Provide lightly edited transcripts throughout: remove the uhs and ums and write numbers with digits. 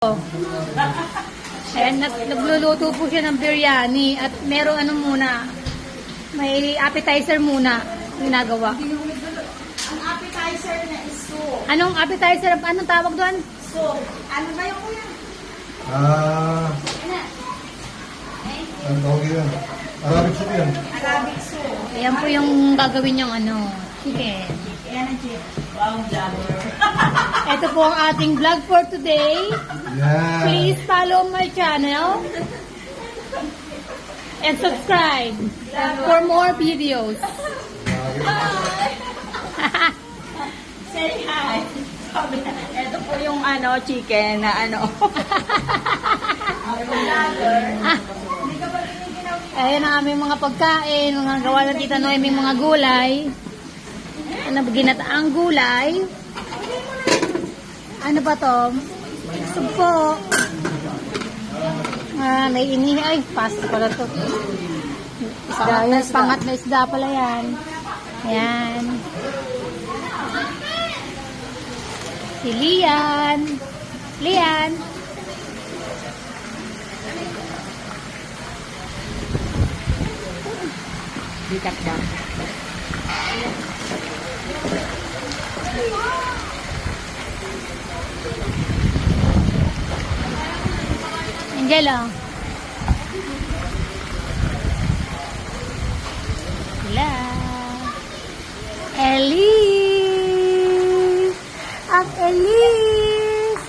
Ayan, nagluluto po siya ng biryani at merong ano muna, may appetizer muna ginagawa. Ang appetizer na is soup. Anong appetizer? Anong tawag doon? Soup. Ano ba yung kuya? Ano tawag yun? Arabic soup yan. Arabic soup. Ayan po yung gagawin niyang ano, chicken. Yan ang chip. Wow, vlogger. Ito po ang ating vlog for today. Yan. Please follow my channel and subscribe for more videos. Say hi. Sabi na, ito po yung ano, chicken na ano. Vlogger. Ayan ang aming mga pagkain, mga gawa ng Tita Noeming mga gulay. Ano, ginataang gulay. Ano ba to? Sugpo. May inihi. Ay, pasta pala to. Isda, yan, pangat na isda pala yan. Ayan. Si Lian. Lian. Bitak daw. Angelo. Sila. Elise. Ang Elise.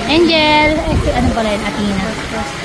Angel. Ano pala yun? Athena.